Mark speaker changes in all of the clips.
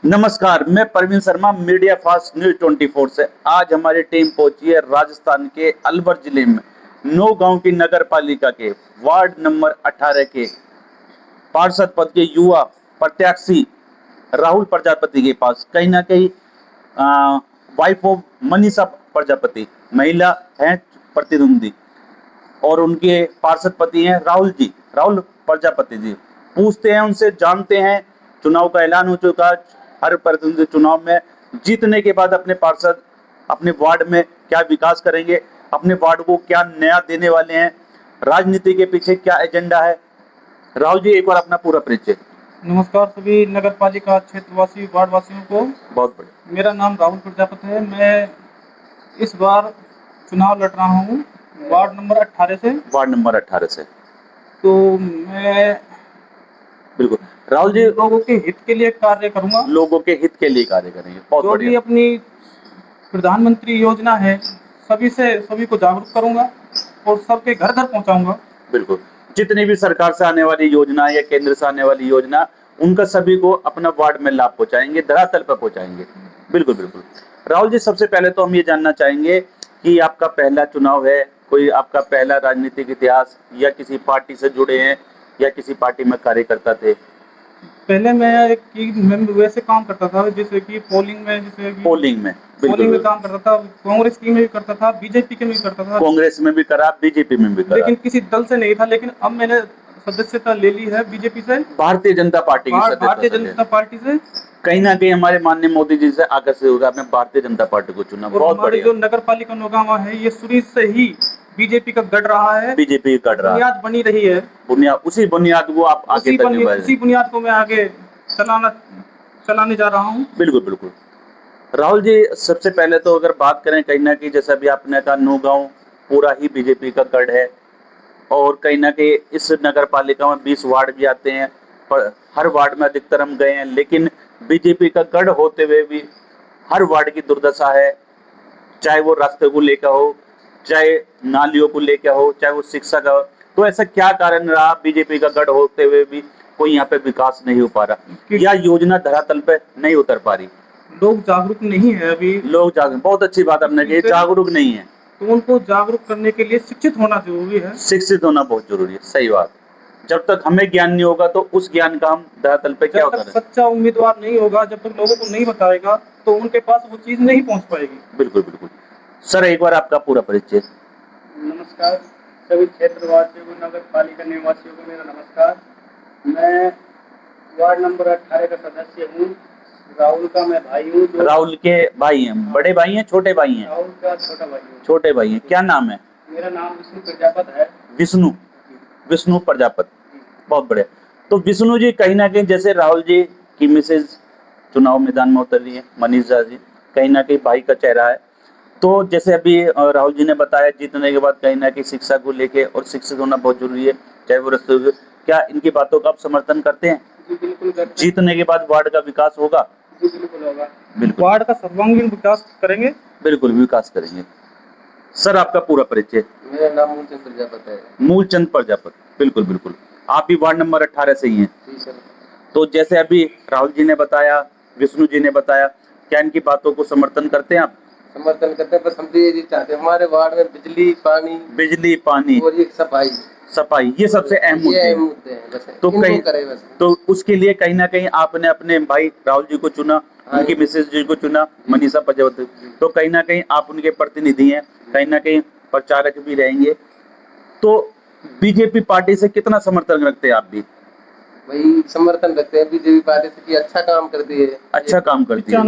Speaker 1: नमस्कार, मैं Praveen Sharma media fast news 24 से। आज हमारी टीम पहुंची है राजस्थान के अलवर जिले में नौगांव की नगर पालिका के वार्ड नंबर 18 के पार्षद पद के युवा प्रत्याशी राहुल प्रजापति के पास। कहीं ना कहीं वाइफ ऑफ मनीषा प्रजापति महिला हैं प्रतिद्वंदी, और उनके पार्षद पति हैं राहुल प्रजापति जी। पूछते हैं उनसे, जानते हैं चुनाव का ऐलान हो चुका। हर प्रतिनिधि चुनाव में जीतने के बाद अपने पार्षद अपने वार्ड में क्या विकास करेंगे, अपने वार्ड को क्या नया देने वाले हैं, राजनीति के पीछे क्या एजेंडा है। राहुल जी, एक बार अपना पूरा परिचय।
Speaker 2: नमस्कार सभी नगर पालिका क्षेत्रवासी वार्ड वासियों को।
Speaker 1: बहुत बढ़िया।
Speaker 2: मेरा नाम राहुल प्रजापति है। मैं इस बार चुनाव लड़ रहा हूँ वार्ड नंबर 18 से।
Speaker 1: वार्ड नंबर 18 से।
Speaker 2: तो मैं
Speaker 1: बिल्कुल राहुल जी,
Speaker 2: लोगों के हित के लिए कार्य करूंगा।
Speaker 1: लोगों के हित के लिए कार्य करेंगे। बहुत
Speaker 2: जो भी
Speaker 1: बढ़िया।
Speaker 2: अपनी प्रधानमंत्री योजना है सभी को जागरूक करूंगा और सबके घर घर पहुंचाऊंगा।
Speaker 1: बिल्कुल, जितनी भी सरकार से आने वाली योजना या केंद्र से आने वाली योजना, उनका सभी को अपना वार्ड में लाभ पहुंचाएंगे, धरातल पर पहुंचाएंगे। बिल्कुल बिल्कुल। राहुल जी, सबसे पहले तो हम ये जानना चाहेंगे कि आपका पहला चुनाव है, कोई आपका पहला राजनीतिक इतिहास, या किसी पार्टी से जुड़े हैं या किसी पार्टी में कार्यकर्ता थे?
Speaker 2: पहले मैं वैसे काम करता था, जैसे कि पोलिंग में
Speaker 1: बिल्कुल।
Speaker 2: काम करता था। कांग्रेस की में भी करता था, बीजेपी के में भी करता था।
Speaker 1: कांग्रेस में भी करा, बीजेपी में भी करा,
Speaker 2: लेकिन किसी दल से नहीं था। लेकिन अब मैंने सदस्यता ले ली है बीजेपी से,
Speaker 1: भारतीय जनता पार्टी की सदस्यता।
Speaker 2: भारतीय जनता पार्टी से।
Speaker 1: कहीं ना कहीं हमारे माननीय मोदी जी से आकर्षित होकर आपने भारतीय जनता पार्टी को चुना।
Speaker 2: और
Speaker 1: बहुत
Speaker 2: हमारे
Speaker 1: बढ़िया।
Speaker 2: जो नगर पालिका नौगांव है, ये शुरू से ही बीजेपी का गढ़ रहा है।
Speaker 1: बीजेपी का गढ़ रहा है,
Speaker 2: बुनियाद बनी रही है।
Speaker 1: उसी बुनियाद को आप आगे तक निभाए।
Speaker 2: उसी बुनियाद को मैं आगे चलाने जा रहा हूँ।
Speaker 1: बिल्कुल बिल्कुल। राहुल जी, सबसे पहले तो अगर बात करें, कहीं ना कहीं जैसा भी आपने कहा, नौगांव पूरा ही बीजेपी का गढ़ है, और कहीं ना कहीं इस नगर पालिका में 20 वार्ड भी आते हैं, पर हर वार्ड में अधिकतर हम गए हैं, लेकिन बीजेपी का गढ़ होते हुए भी हर वार्ड की दुर्दशा है। चाहे वो रास्ते को लेकर हो, चाहे नालियों को लेकर हो, चाहे वो शिक्षा का हो। तो ऐसा क्या कारण रहा बीजेपी का गढ़ होते हुए भी कोई यहाँ पे विकास नहीं हो पा रहा, या योजना धरातल पे नहीं उतर पा रही?
Speaker 2: लोग जागरूक नहीं है अभी।
Speaker 1: लोग जागरूक, बहुत अच्छी बात आपने कही, जागरूक नहीं है।
Speaker 2: तो उनको जागरूक करने के लिए शिक्षित होना जरूरी है।
Speaker 1: शिक्षित होना बहुत जरूरी है, सही बात। जब तक हमें ज्ञान नहीं होगा तो उस ज्ञान का हम धरातल पे क्या
Speaker 2: जब तक सच्चा उम्मीदवार नहीं होगा, जब तक लोगों को नहीं बताएगा, तो उनके पास वो चीज नहीं पहुंच पाएगी।
Speaker 1: बिल्कुल बिल्कुल। सर, एक बार आपका पूरा परिचय।
Speaker 2: नमस्कार सभी क्षेत्रवासियों को, नगर पालिका निवासियों को मेरा नमस्कार। मैं वार्ड नंबर 18 का सदस्य हूँ। राहुल का मैं भाई हूँ।
Speaker 1: राहुल के भाई हैं? बड़े भाई हैं, छोटे भाई हैं?
Speaker 2: राहुल का छोटा भाई हूँ।
Speaker 1: छोटे भाई हैं। क्या नाम है?
Speaker 2: मेरा नाम विष्णु प्रजापत है।
Speaker 1: विष्णु प्रजापति। बहुत बढ़िया। तो विष्णु जी, कहीं ना कहीं जैसे राहुल जी की मिसेज चुनाव मैदान में उतर रही है, मनीषा जी, कहीं ना कहीं भाई का चेहरा है। तो जैसे अभी राहुल जी ने बताया, जीतने के बाद कहीं ना कहीं शिक्षा को लेके और शिक्षित होना बहुत जरूरी है, चाहे वो रस्ते हो। क्या इनकी बातों का आप समर्थन करते हैं?
Speaker 2: जी बिल्कुल करते हैं।
Speaker 1: जीतने के बाद वार्ड का विकास होगा?
Speaker 2: जी बिल्कुल होगा।
Speaker 1: बिल्कुल,
Speaker 2: वार्ड का सर्वांगीण विकास करेंगे।
Speaker 1: बिल्कुल विकास करेंगे। सर, आपका पूरा परिचय।
Speaker 2: मेरा नाम मूलचंद प्रजापति है।
Speaker 1: मूलचंद प्रजापति। बिल्कुल बिल्कुल। आप भी वार्ड नंबर 18 से ही हैं?
Speaker 2: जी सर।
Speaker 1: तो जैसे अभी राहुल जी ने बताया, विष्णु जी ने बताया, क्या इनकी बातों को समर्थन करते हैं आप?
Speaker 2: समर्थन करते हैं, बस हम भी यही चाहते हैं हमारे वार्ड में बिजली पानी और ये
Speaker 1: सफाई, ये सबसे अहम मुद्दे
Speaker 2: हैं। बस
Speaker 1: तो
Speaker 2: इनको
Speaker 1: कहीं
Speaker 2: करें बस।
Speaker 1: तो उसके लिए कहीं ना कहीं आपने अपने भाई राहुल जी को चुना, उनकी मिसेज जी को चुना, मनीषा प्रजापति। तो कहीं ना कहीं आप उनके प्रतिनिधि हैं, कहीं ना कहीं प्रचारक भी रहेंगे। तो बीजेपी पार्टी से कितना समर्थन रखते हैं आप भी?
Speaker 2: वही समर्थन रखते हैं बीजेपी पार्टी से कि अच्छा काम करती है।
Speaker 1: अच्छा काम करती है,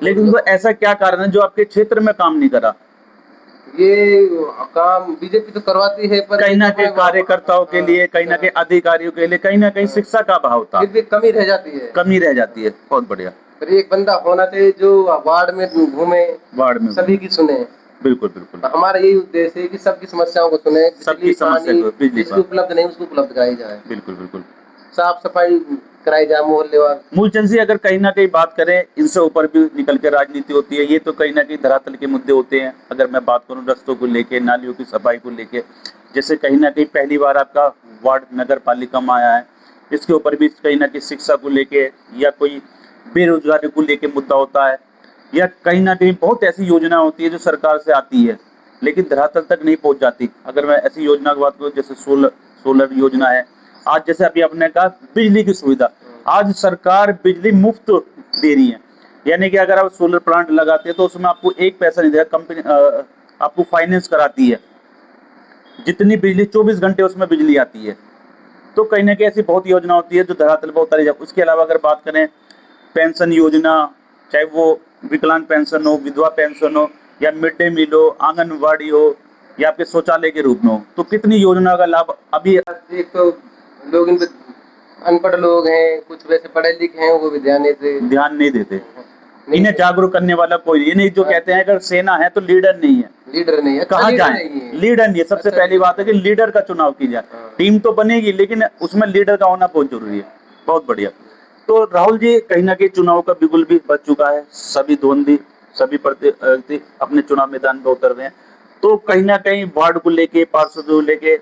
Speaker 1: लेकिन वो ऐसा क्या कारण है जो आपके क्षेत्र में काम नहीं करा?
Speaker 2: ये काम बीजेपी तो करवाती है, पर
Speaker 1: कहीं ना कहीं कार्यकर्ताओं के लिए, कहीं ना कहीं अधिकारियों के लिए, कहीं ना कहीं शिक्षा का अभाव था,
Speaker 2: फिर भी कमी रह जाती है।
Speaker 1: बहुत बढ़िया।
Speaker 2: फिर एक बंदा होना चाहिए जो वार्ड में घूमे,
Speaker 1: वार्ड में
Speaker 2: सभी की सुने।
Speaker 1: बिल्कुल बिल्कुल।
Speaker 2: हमारा यही उद्देश्य है कि सबकी समस्याओं को सुने,
Speaker 1: सबकी समस्या को, बिजली
Speaker 2: जिसको उपलब्ध नहीं उसको उपलब्ध कराई जाए।
Speaker 1: बिल्कुल बिल्कुल।
Speaker 2: साफ सफाई कराई जाए मोहल्लेवार।
Speaker 1: मूलचंद जी, अगर कहीं ना कहीं बात करें, इनसे ऊपर भी निकल के राजनीति होती है, ये तो कहीं ना कहीं धरातल के मुद्दे होते हैं। अगर मैं बात करूं रस्तों को लेके, नालियों की सफाई को लेके, जैसे कहीं ना कहीं पहली बार आपका वार्ड नगर पालिका में आया है, इसके ऊपर भी कहीं ना कहीं शिक्षा को लेके या कोई बेरोजगारी को लेके मुद्दा होता है, या कहीं ना कहीं बहुत ऐसी योजना होती है जो सरकार से आती है लेकिन धरातल तक नहीं पहुंच जाती। अगर मैं ऐसी योजना की बात करूँ जैसे सोलर योजना है, आज जैसे अभी आपने कहा बिजली की सुविधा, आज सरकार बिजली मुफ्त दे रही है, यानी कि अगर आप सोलर प्लांट लगाते हैं तो उसमें आपको एक पैसा नहीं देगा, कंपनी आपको फाइनेंस कराती है, जितनी बिजली 24 घंटे उसमें बिजली आती है। तो कहीं ना कहीं ऐसी बहुत योजना होती है जो धरातल पर उतारी जाए। उसके अलावा अगर बात करें पेंशन योजना, चाहे वो विकलांग पेंशन हो, विधवा पेंशन हो, या मिड डे मील हो, आंगनबाड़ी हो, या आपके शौचालय के रूप में हो, तो कितनी योजना का लाभ अभी
Speaker 3: एक तो लोग इन पे अनपढ़ लोग हैं, कुछ वैसे पढ़े लिखे हैं, वो भी
Speaker 1: ध्यान नहीं देते।
Speaker 3: नहीं
Speaker 1: इन्हें
Speaker 3: थे।
Speaker 1: जागरूक करने वाला कोई नहीं। ये नहीं जो कहते हैं अगर सेना है तो लीडर नहीं है,
Speaker 3: लीडर नहीं है,
Speaker 1: कहाँ
Speaker 3: लीडर
Speaker 1: जाए,
Speaker 3: नहीं है।
Speaker 1: लीडर नहीं है। सबसे
Speaker 3: अच्छा
Speaker 1: पहली बात है कि लीडर का चुनाव की जाए।
Speaker 3: हाँ।
Speaker 1: टीम तो बनेगी लेकिन उसमें लीडर का होना बहुत जरूरी है। बहुत बढ़िया। तो राहुल जी, कहीं ना कहीं चुनाव का बिगुल भी बच चुका है, सभी धुंधी, सभी प्रत्याशी अपने चुनाव मैदान में उतर रहे हैं। तो कहीं ना कहीं वार्ड को लेके, पार्षद को लेके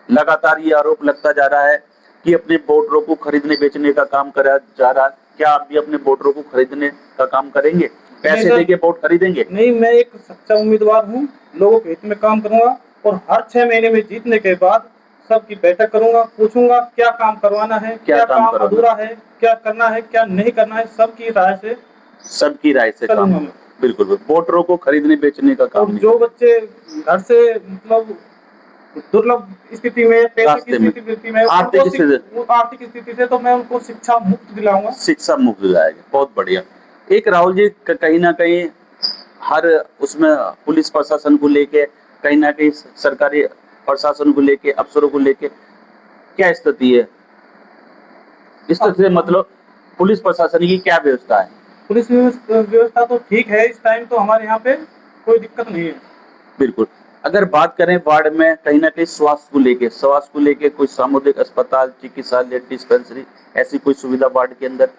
Speaker 1: लगातार ये आरोप लगता जा रहा है कि अपने वोटरों को खरीदने बेचने का काम करा जा रहा है। क्या आप भी अपने वोटरों को खरीदने का काम करेंगे, पैसे
Speaker 2: सर,
Speaker 1: देके वोट खरीदेंगे?
Speaker 2: नहीं, मैं एक सच्चा उम्मीदवार हूँ, लोगों के हित में काम करूंगा और हर 6 महीने में जीतने के बाद सबकी बैठक करूंगा, पूछूंगा क्या काम करवाना है, क्या काम
Speaker 1: करवाना
Speaker 2: अधूरा है, क्या करना है, क्या नहीं करना है, सबकी राय से
Speaker 1: सबकी राय से काम
Speaker 2: करूंगा
Speaker 1: होगा।
Speaker 2: मैं।
Speaker 1: बिल्कुल बिल्कुल। वोटरों को खरीदने बेचने का काम
Speaker 2: और
Speaker 1: नहीं
Speaker 2: जो
Speaker 1: करेंगे।
Speaker 2: बच्चे घर से मतलब दुर्लभ स्थिति में, पैसे
Speaker 1: रास्ते
Speaker 2: की
Speaker 1: में,
Speaker 2: स्थिति में,
Speaker 1: आर्थिक स्थिति,
Speaker 2: वो आर्थिक स्थिति से, तो मैं उनको शिक्षा मुफ्त दिलाऊंगा।
Speaker 1: शिक्षा मुफ्त जाएगा। बहुत बढ़िया। एक राहुल जी, कहीं ना कहीं हर उसमें पुलिस प्रशासन को लेके, कहीं ना कहीं सरकारी प्रशासन को लेके, अफसरों को लेके क्या स्थिति है? इस तरह से मतलब पुलिस प्रशासन की क्या व्यवस्था है?
Speaker 2: पुलिस व्यवस्था तो ठीक है, इस टाइम तो हमारे यहाँ पे कोई दिक्कत नहीं है।
Speaker 1: बिल्कुल। अगर बात करें वार्ड में कहीं ना कहीं स्वास्थ्य को लेके कोई सामुदायिक अस्पताल, चिकित्सालय, डिस्पेंसरी, ऐसी कोई सुविधा वार्ड के अंदर?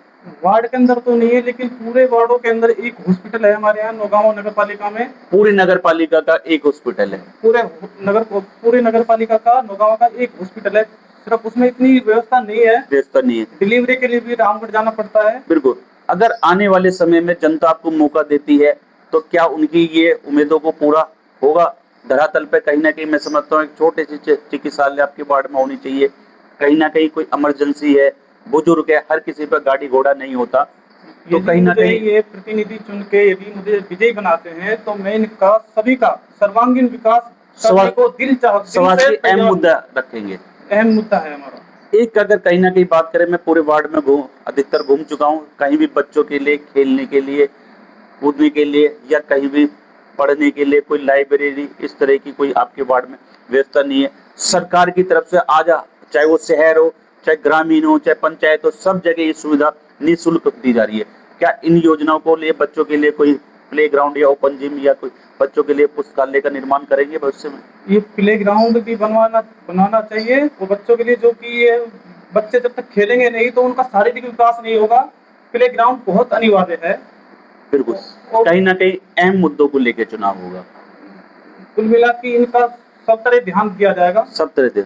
Speaker 2: वार्ड के अंदर तो नहीं है, लेकिन पूरे वार्डों के अंदर एक हॉस्पिटल है हमारे यहाँ नौगांव नगर पालिका में।
Speaker 1: पूरी नगर पालिका का एक हॉस्पिटल है?
Speaker 2: पूरे नगर पालिका का नौगांव का एक हॉस्पिटल है, सिर्फ उसमें इतनी व्यवस्था नहीं है,
Speaker 1: व्यवस्था नहीं है।
Speaker 2: डिलीवरी के लिए भी रामगढ़ जाना पड़ता है।
Speaker 1: बिल्कुल। अगर आने वाले समय में जनता आपको मौका देती है तो क्या उनकी ये उम्मीदों को पूरा होगा? धरातल पे कहीं ना कहीं मैं समझता हूँ एक छोटे से चिकित्सालय आपके वार्ड में होनी चाहिए। कहीं ना कहीं कोई इमरजेंसी है, बुजुर्ग है, हर किसी पर गाड़ी घोड़ा नहीं होता, तो कहीं ना कहीं
Speaker 2: ये प्रतिनिधि चुन के यदि मुझे विजयी बनाते हैं तो मैं इनका सभी का सर्वांगीण विकास करने को
Speaker 1: समाज के अहम मुद्दा रखेंगे।
Speaker 2: अहम मुद्दा है हमारा।
Speaker 1: एक अगर कहीं ना कहीं बात करें, मैं पूरे वार्ड में अधिकतर घूम चुका हूँ, कहीं भी बच्चों के लिए खेलने के लिए, कूदने के लिए, या कहीं भी पढ़ने के लिए कोई लाइब्रेरी, इस तरह की कोई आपके वार्ड में व्यवस्था नहीं है। सरकार की तरफ से आज चाहे वो शहर हो, चाहे ग्रामीण हो, चाहे पंचायत हो, सब जगह ये सुविधा निःशुल्क दी जा रही है। क्या इन योजनाओं को लिए बच्चों के लिए कोई प्ले ग्राउंड या ओपन जिम या कोई बच्चों के लिए पुस्तकालय का निर्माण करेंगे भविष्य में?
Speaker 2: ये प्ले ग्राउंड भी बनाना चाहिए वो बच्चों के लिए, जो कि ये बच्चे जब तक खेलेंगे नहीं तो उनका शारीरिक विकास नहीं होगा। प्ले ग्राउंड बहुत अनिवार्य है।
Speaker 1: बिल्कुल। कहीं ना कहीं अहम मुद्दों को लेकर चुनाव होगा।
Speaker 2: कुल मिला के इनका सब तरह ध्यान दिया जाएगा।
Speaker 1: सब तरह से।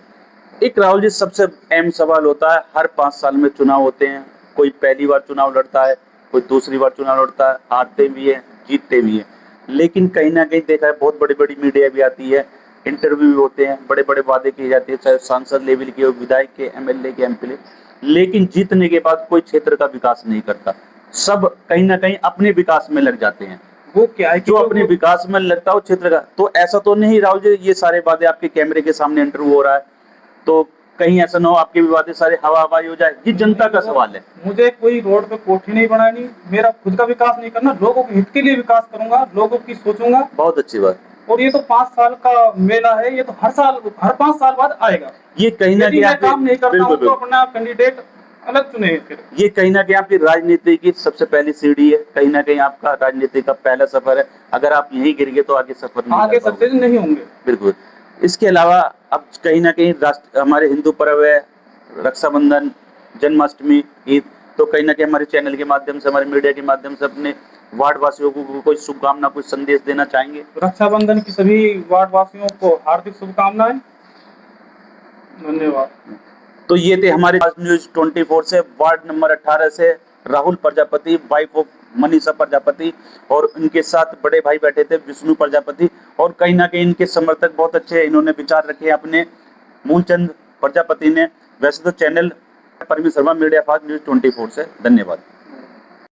Speaker 1: एक राहुल जी, सबसे अहम सवाल होता है, हर 5 साल में चुनाव होते हैं, कोई पहली बार चुनाव लड़ता है, कोई दूसरी बार चुनाव लड़ता है, हारते भी है, जीतते भी है। लेकिन कहीं ना कहीं देखा है बहुत बड़ी बड़ी मीडिया भी आती है, इंटरव्यू भी होते हैं, बड़े बड़े वादे किए जाते हैं, चाहे सांसद लेवल के हो, विधायक के, एमएलए के, एमपी, लेकिन जीतने के बाद कोई क्षेत्र का विकास नहीं करता। सब कहीं ना कहीं अपने विकास में लग जाते हैं।
Speaker 2: वो क्या है कि
Speaker 1: जो अपने विकास में लगता हो क्षेत्र का, तो ऐसा तो नहीं राहुल जी ये सारे वादे आपके कैमरे के सामने इंटरव्यू हो रहा है, तो कहीं ऐसा ना हो आपके भी वादे सारे हवा हवाई हो जाए? ये जनता का सवाल है।
Speaker 2: मुझे कोई रोड पे कोठी नहीं बनानी, मेरा खुद का विकास नहीं करना, लोगों के हित के लिए विकास करूंगा, लोगों की सोचूंगा।
Speaker 1: बहुत अच्छी बात।
Speaker 2: और ये तो 5 साल का मेला है, ये तो हर 5 साल बाद आएगा।
Speaker 1: ये कहीं ना कहीं
Speaker 2: मैं काम नहीं करता हूँ तो अपना कैंडिडेट अलग चुने। फिर
Speaker 1: ये कहीं ना कहीं आपकी राजनीति की सबसे पहली सीढ़ी है, कहीं ना कहीं आपका राजनीति का पहला सफर है। अगर आप यहीं गिर गए तो आगे सफर नहीं
Speaker 2: सक्सेस नहीं होंगे।
Speaker 1: बिल्कुल। इसके अलावा अब कहीं ना कहीं हमारे हिंदू पर्व है, रक्षाबंधन, जन्माष्टमी, ईद, तो कहीं ना कहीं हमारे चैनल के माध्यम से, हमारे मीडिया के माध्यम से अपने वार्ड वासियों को कोई शुभकामना, कोई संदेश देना चाहेंगे?
Speaker 2: रक्षाबंधन की सभी वार्ड वासियों को हार्दिक शुभकामनाएं। धन्यवाद।
Speaker 1: तो ये थे हमारे न्यूज़ 24 से वार्ड नंबर 18 से राहुल प्रजापति, वाइफ ऑफ मनीषा प्रजापति, और इनके साथ बड़े भाई बैठे थे विष्णु प्रजापति, और कहीं ना कहीं इनके समर्थक बहुत अच्छे इन्होंने विचार रखे अपने मूलचंद प्रजापति ने। वैसे तो channel Parveen Sharma media fast news 24 से। धन्यवाद।